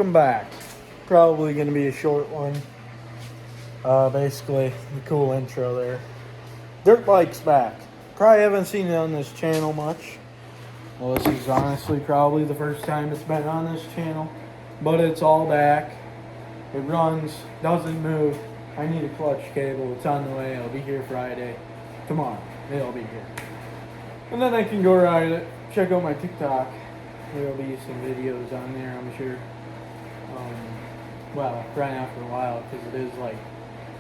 welcome back. Probably going to be a short one. Basically, the cool intro there. Dirt bike's back. Probably haven't seen it on this channel much. Well, this is honestly probably the first time it's been on this channel. But it's all back. It runs, doesn't move. I need a clutch cable. It's on the way. It'll be here Friday. Tomorrow, it'll be here. And then I can go ride it. Check out my TikTok. There'll be some videos on there, I'm sure. Well, right after a while, because it is like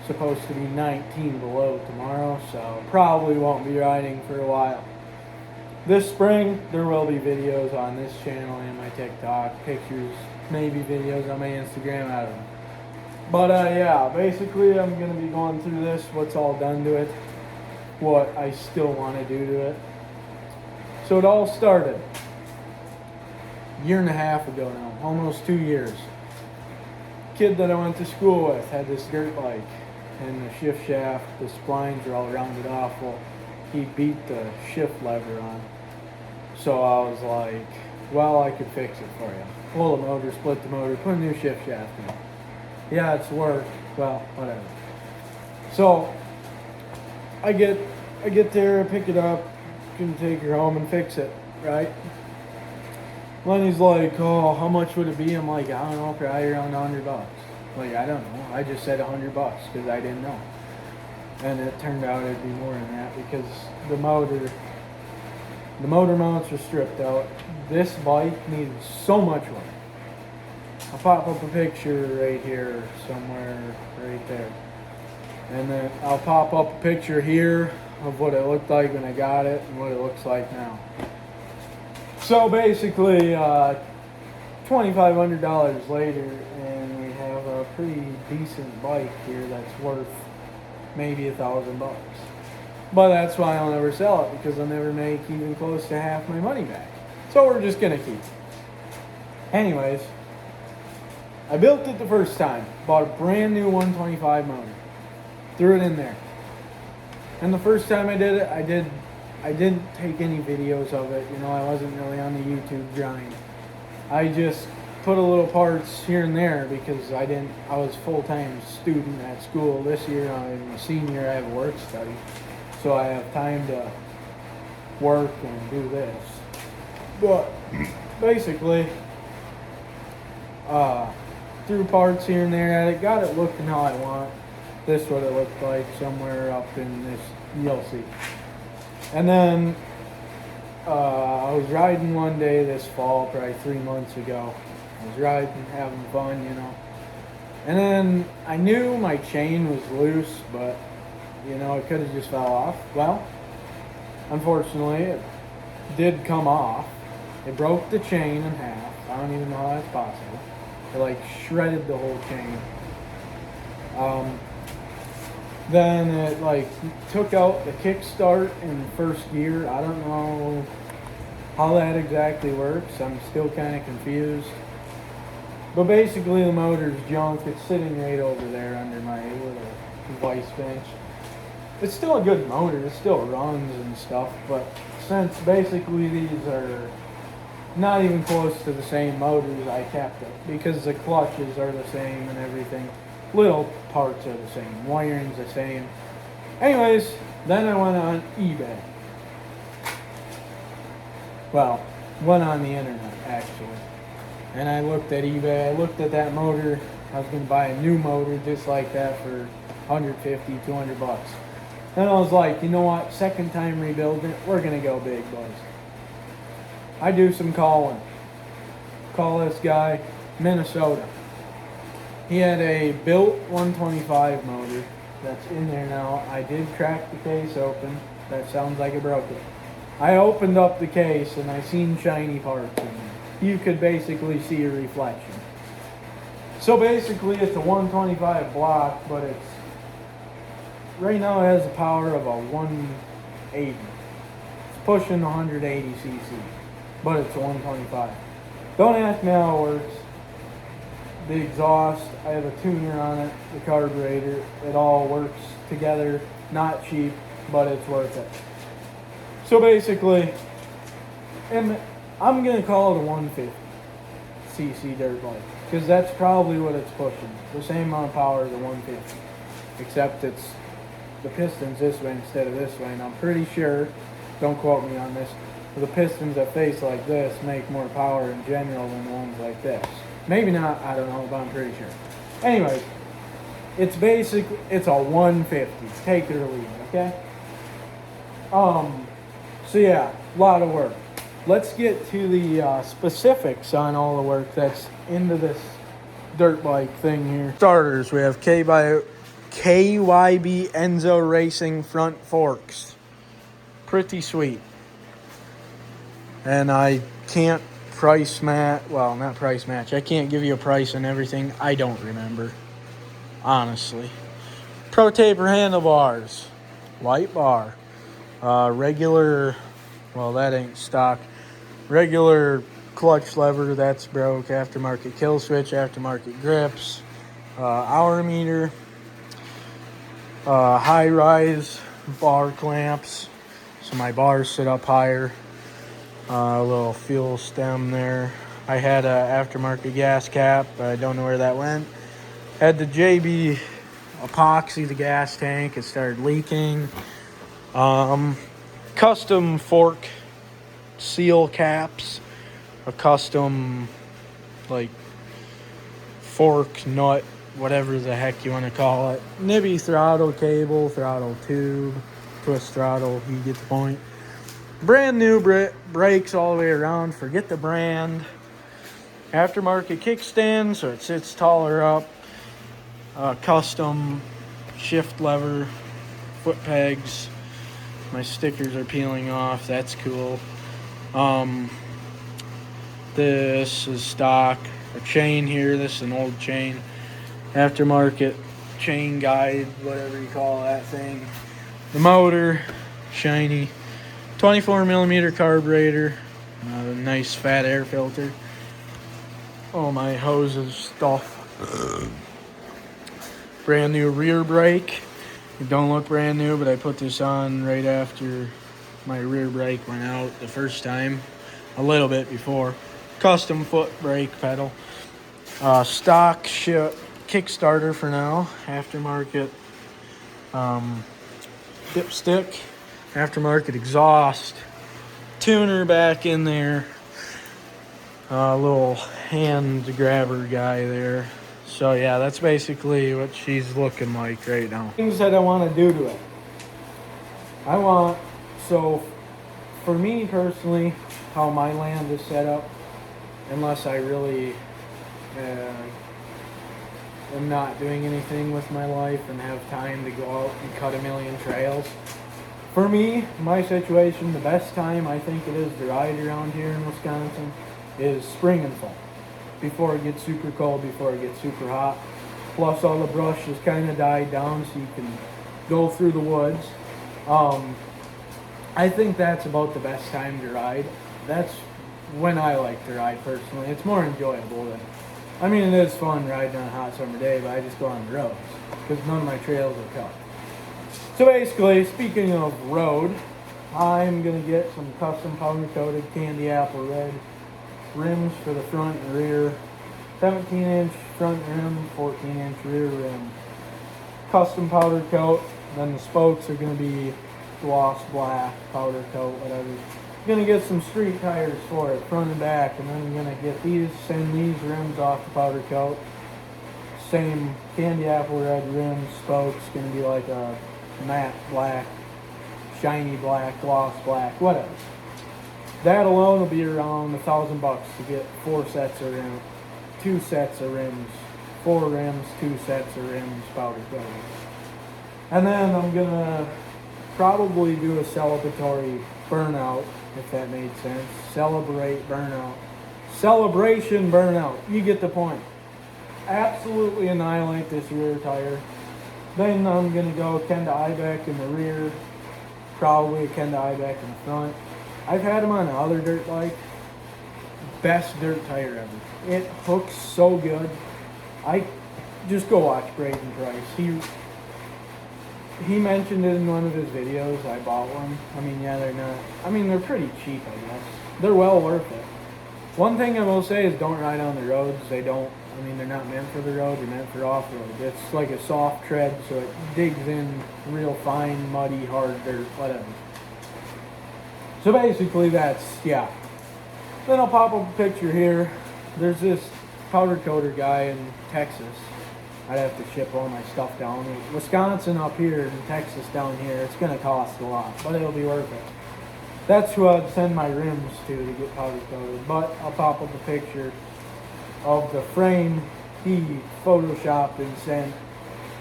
supposed to be 19 below tomorrow, so probably won't be riding for a while. This spring, there will be videos on this channel and my TikTok, pictures, maybe videos on my Instagram, I don't know. But yeah, basically I'm going to be going through this, what's all done to it, what I still want to do to it. So it all started a year and a half ago now, almost 2 years. Kid that I went to school with had this dirt bike, and the shift shaft, the splines are all rounded off. Well, he beat the shift lever on. So I was like, well, I could fix it for you. Pull the motor, split the motor, put a new shift shaft in. Yeah, it's work. Well, whatever. So I get there, pick it up, can take her home and fix it, right? Lenny's like, oh, how much would it be? I'm like, I don't know, probably around $100. Like, I don't know. I just said $100 because I didn't know. And it turned out it'd be more than that because the motor mounts are stripped out. This bike needed so much work. I'll pop up a picture right here somewhere, right there. And then I'll pop up a picture here of what it looked like when I got it and what it looks like now. So basically, $2,500 later, and we have a pretty decent bike here that's worth maybe $1,000. But that's why I'll never sell it, because I'll never make even close to half my money back. So we're just gonna keep it. Anyways, I built it the first time. Bought a brand new 125 motor. Threw it in there. And the first time I did it, I didn't take any videos of it. You know, I wasn't really on the YouTube grind. I just put a little parts here and there because I was a full-time student at school. This year, I'm a senior, I have a work study. So I have time to work and do this. But basically, threw parts here and there at it, got it looking how I want. This is what it looked like somewhere up in this, you'll see. And then I was riding one day this fall, probably 3 months ago. I was riding, having fun, you know. And then I knew my chain was loose, but, you know, it could have just fell off. Well, unfortunately, it did come off. It broke the chain in half. I don't even know how that's possible. It, like, shredded the whole chain. Then it like took out the kickstart in first gear. I don't know how that exactly works. I'm still kind of confused. But basically the motor's junk. It's sitting right over there under my little vice bench. It's still a good motor. It still runs and stuff. But since basically these are not even close to the same motors, I kept it. Because the clutches are the same and everything. Little parts are the same, wiring's the same. Anyways, then I went on eBay. Well, went on the internet actually. And I looked at eBay, I looked at that motor. I was gonna buy a new motor just like that for $150, $200. Then I was like, you know what, second time rebuilding it, we're gonna go big, boys. I do some calling. Call this guy, Minnesota. He had a built 125 motor that's in there now. I did crack the case open. That sounds like it broke it. I opened up the case and I seen shiny parts in there. You could basically see a reflection. So basically it's a 125 block, but it's right now it has the power of a 180. It's pushing 180 cc, but it's a 125. Don't ask me how it works. The exhaust, I have a tuner on it, the carburetor, it all works together. Not cheap, but it's worth it. So basically, and I'm gonna call it a 150 150cc dirt bike, because that's probably what it's pushing. The same amount of power as a 150, except it's the piston's this way instead of this way. And I'm pretty sure, don't quote me on this, but the pistons that face like this make more power in general than the ones like this. Maybe not, I don't know, but I'm pretty sure. Anyway, it's a 150. Take it or leave it, okay? So yeah, a lot of work. Let's get to the specifics on all the work that's into this dirt bike thing here. Starters, we have KYB Enzo Racing front forks. Pretty sweet. And I can't not price match. I can't give you a price on everything. I don't remember, honestly. Pro Taper handlebars, white bar, regular, well, that ain't stock. Regular clutch lever, that's broke. Aftermarket kill switch, aftermarket grips, hour meter, high rise bar clamps, so my bars sit up higher. A little fuel stem there. I had an aftermarket gas cap, but I don't know where that went. Had the JB epoxy the gas tank. It started leaking. Custom fork seal caps. A custom fork nut, whatever the heck you want to call it. Nibby throttle cable, throttle tube, twist throttle. You get the point. Brand new brakes all the way around. Forget the brand. Aftermarket kickstand, so it sits taller up. Custom shift lever, foot pegs. My stickers are peeling off. That's cool. This is stock. A chain here. This is an old chain. Aftermarket chain guide, whatever you call that thing. The motor, shiny. 24 millimeter carburetor, a nice fat air filter. Oh, my hoses stuff. Brand new rear brake. It don't look brand new, but I put this on right after my rear brake went out the first time, a little bit before. Custom foot brake pedal. Stock Kickstarter for now. Aftermarket dipstick. Aftermarket exhaust, tuner back in there, a little hand grabber guy there. So yeah, that's basically what she's looking like right now. Things that I want to do to it. So for me personally, how my land is set up, unless I really am not doing anything with my life and have time to go out and cut a million trails. For me, my situation, the best time I think it is to ride around here in Wisconsin is spring and fall. Before it gets super cold, before it gets super hot. Plus all the brush has kind of died down so you can go through the woods. I think that's about the best time to ride. That's when I like to ride personally. It's more enjoyable than, it is fun riding on a hot summer day, but I just go on the roads because none of my trails are cut. So basically, speaking of road, I'm going to get some custom powder coated candy apple red rims for the front and rear. 17-inch front rim, 14-inch rear rim. Custom powder coat. Then the spokes are going to be gloss black, powder coat, whatever. I'm going to get some street tires for it, front and back. And then I'm going to send these rims off the powder coat. Same candy apple red rims, spokes. Going to be like a matte black, shiny black, gloss black, whatever. That alone will be around $1,000 to get 4 sets of rims, 2 sets of rims, 4 rims, 2 sets of rims, powder coated. And then I'm gonna probably do a celebratory burnout, if that made sense. Celebration burnout. You get the point. Absolutely annihilate this rear tire. Then I'm going to go Kenda Ibeck in the rear, probably a Kenda Ibeck in the front. I've had them on another dirt bike. Best dirt tire ever. It hooks so good. I just go watch Braden Price. He mentioned it in one of his videos. I bought one. They're not. They're pretty cheap, I guess. They're well worth it. One thing I will say is don't ride on the roads. They don't, I mean, they're not meant for the road, they're meant for off-road. It's like a soft tread, so it digs in real fine, muddy, hard dirt, whatever. So basically that's, yeah. Then I'll pop up a picture here. There's this powder coater guy in Texas. I'd have to ship all my stuff down. Wisconsin up here and Texas down here, it's gonna cost a lot, but it'll be worth it. That's who I'd send my rims to get powder coated. But I'll pop up a picture of the frame he photoshopped and sent,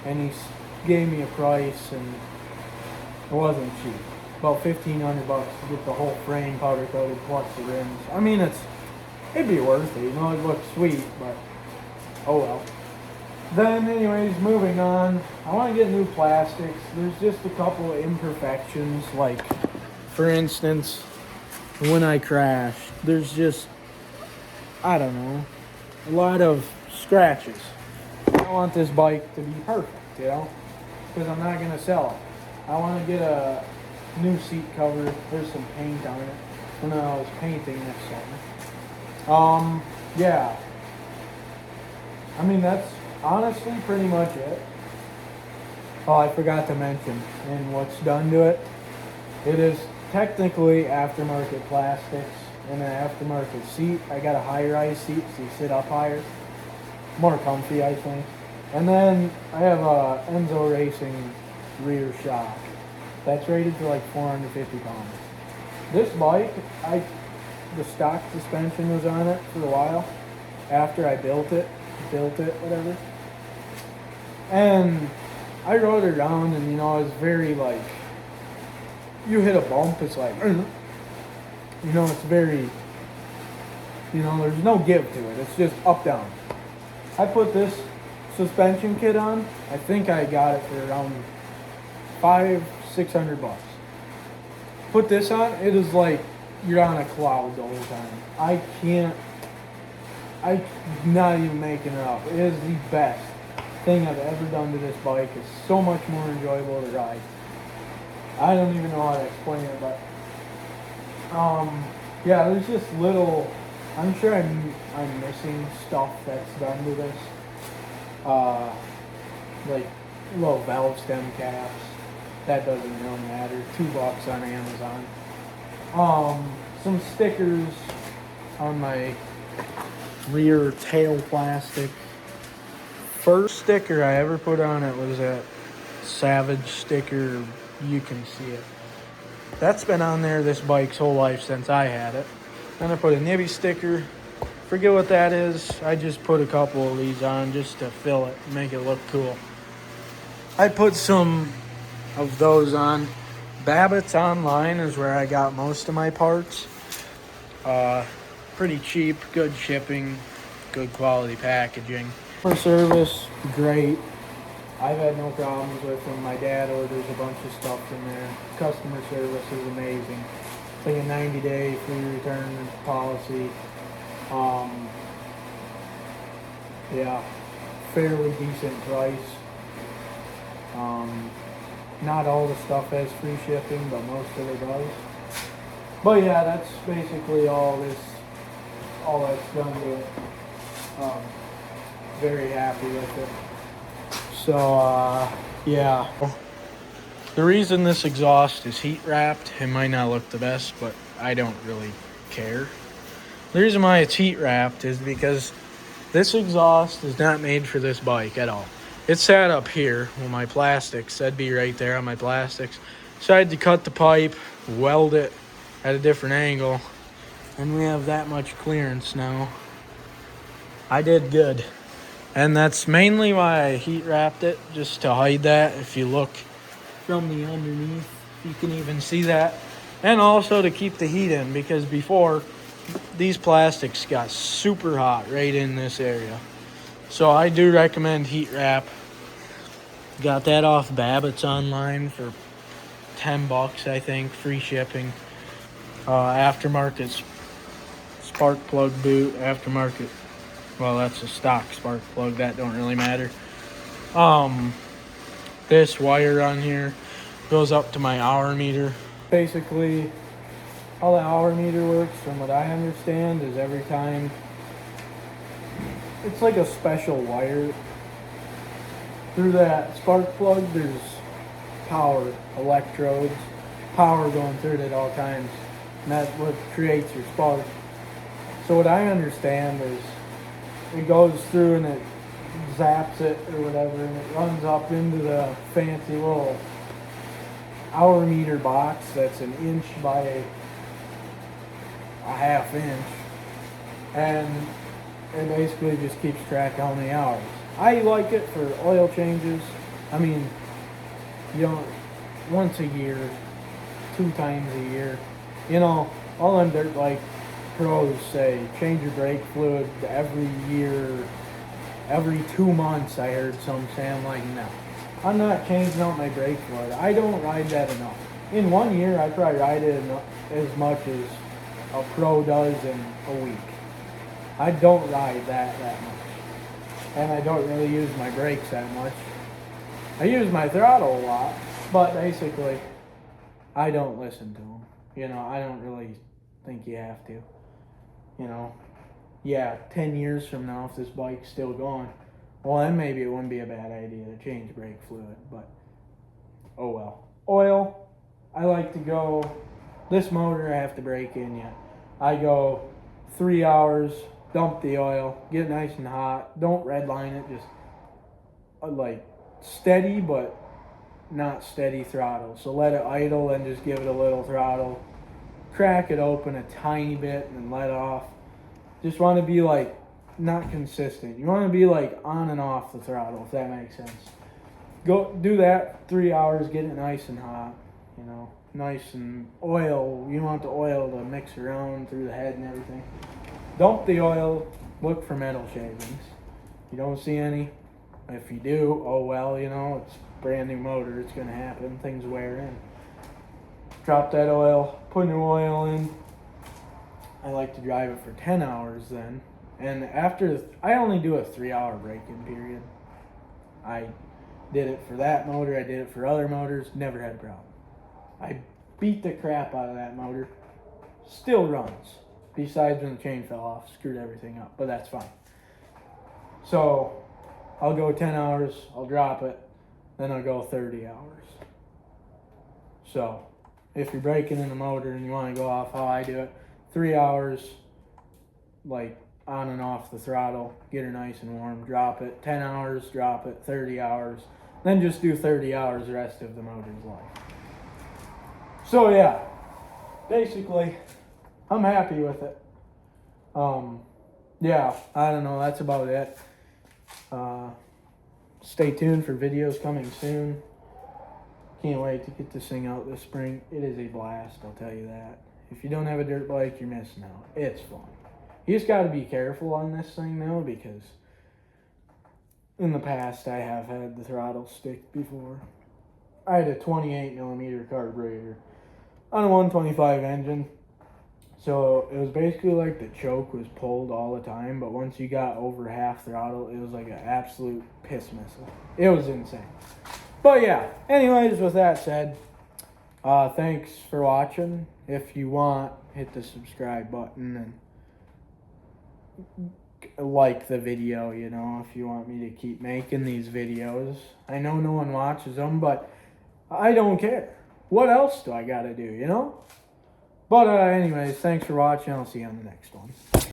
and he gave me a price, and it wasn't cheap. About $1,500 to get the whole frame powder coated plus the rims. I mean, it'd be worth it. You know, it looks sweet, but oh well. Then, anyways, moving on. I want to get new plastics. There's just a couple of imperfections, like, for instance, when I crashed, there's just, I don't know, a lot of scratches. I want this bike to be perfect, you know, because I'm not going to sell it. I want to get a new seat cover. There's some paint on it when I was painting this summer. Yeah. I mean, that's honestly pretty much it. Oh, I forgot to mention, and what's done to it, it is technically aftermarket plastics and an aftermarket seat. I got a high-rise seat, so you sit up higher. More comfy, I think. And then I have a Enzo Racing rear shock. That's rated for like 450 pounds. This bike, the stock suspension was on it for a while after I built it, whatever. And I rode it around, and you know, it's very like, you hit a bump, it's like, you know, it's very, you know, there's no give to it. It's just up, down. I put this suspension kit on. I think I got it for around $500-600. Put this on, it is like you're on a cloud the whole time. I'm not even making it up. It is the best thing I've ever done to this bike. It's so much more enjoyable to ride. I don't even know how to explain it, but yeah, there's just little, I'm sure I'm missing stuff that's done to this. Like little valve stem caps. That doesn't really matter. $2 on Amazon. Some stickers on my rear tail plastic. First sticker I ever put on it was that Savage sticker. You can see it. That's been on there this bike's whole life since I had it. Then I put a Nibby sticker. Forget what that is. I just put a couple of these on just to fill it and make it look cool. I put some of those on. Babbitt's Online is where I got most of my parts. Pretty cheap, good shipping, good quality packaging. For service, great. I've had no problems with them. My dad orders a bunch of stuff from there. Customer service is amazing. It's like a 90-day free return policy. Yeah, fairly decent price. Not all the stuff has free shipping, but most of it does. But yeah, that's basically all that's done to it. Very happy with it. So, yeah. The reason this exhaust is heat wrapped, it might not look the best, but I don't really care. The reason why it's heat wrapped is because this exhaust is not made for this bike at all. It's sat up here with my plastics. That'd be right there on my plastics. So I had to cut the pipe, weld it at a different angle, and we have that much clearance now. I did good. And that's mainly why I heat wrapped it, just to hide that. If you look from the underneath, you can even see that. And also to keep the heat in, because before, these plastics got super hot right in this area. So I do recommend heat wrap. Got that off Babbitt's Online for $10, I think, free shipping. Aftermarket spark plug boot, aftermarket. Well, that's a stock spark plug. That don't really matter. This wire on here goes up to my hour meter. Basically, how the hour meter works, from what I understand, is every time it's like a special wire through that spark plug. There's power electrodes, power going through it at all times, and that's what creates your spark. So what I understand is it goes through and it zaps it or whatever, and it runs up into the fancy little hour meter box that's an inch by a half inch, and it basically just keeps track of how many hours. I like it for oil changes. I mean, you know, once a year, 2 times a year. You know, all them dirt bike pros say change your brake fluid every year, every 2 months. I heard some say. I'm like, no, I'm not changing out my brake fluid. I don't ride that enough. In 1 year, I probably ride it enough, as much as a pro does in a week. I don't ride that much. And I don't really use my brakes that much. I use my throttle a lot, but basically, I don't listen to them. You know, I don't really think you have to. You know, yeah, 10 years from now, if this bike's still going, well, then maybe it wouldn't be a bad idea to change brake fluid, but oh well. Oil, I like to go, this motor I have to break in yet. I go 3 hours, dump the oil, get it nice and hot. Don't redline it, just like steady, but not steady throttle. So let it idle and just give it a little throttle. Crack it open a tiny bit and then let off. Just want to be like not consistent. You want to be like on and off the throttle, if that makes sense. Go do that 3 hours, get it nice and hot, you know, nice and oil. You want the oil to mix around through the head and everything. Dump the oil, look for metal shavings. You don't see any. If you do, oh well, you know, it's a brand new motor, it's gonna happen, things wear in. Drop that oil, put new oil in. I like to drive it for 10 hours then. And after, I only do a 3-hour break-in period. I did it for that motor, I did it for other motors, never had a problem. I beat the crap out of that motor, still runs. Besides when the chain fell off, screwed everything up, but that's fine. So, I'll go 10 hours, I'll drop it, then I'll go 30 hours. So, if you're breaking in the motor and you want to go off how I do it, 3 hours, like on and off the throttle, get her nice and warm, drop it, 10 hours, drop it, 30 hours, then just do 30 hours the rest of the motor's life. So yeah, basically, I'm happy with it. Yeah, I don't know, that's about it. Stay tuned for videos coming soon. Can't wait to get this thing out this spring. It is a blast, I'll tell you that. If you don't have a dirt bike, you're missing out. It's fun. You just got to be careful on this thing now, because in the past I have had the throttle stick before. I had a 28mm carburetor on a 125 engine. So it was basically like the choke was pulled all the time, but once you got over half throttle, it was like an absolute piss missile. It was insane. But yeah, anyways, with that said, thanks for watching. If you want, hit the subscribe button and like the video, you know, if you want me to keep making these videos. I know no one watches them, but I don't care. What else do I gotta do, you know? But anyways, thanks for watching. I'll see you on the next one.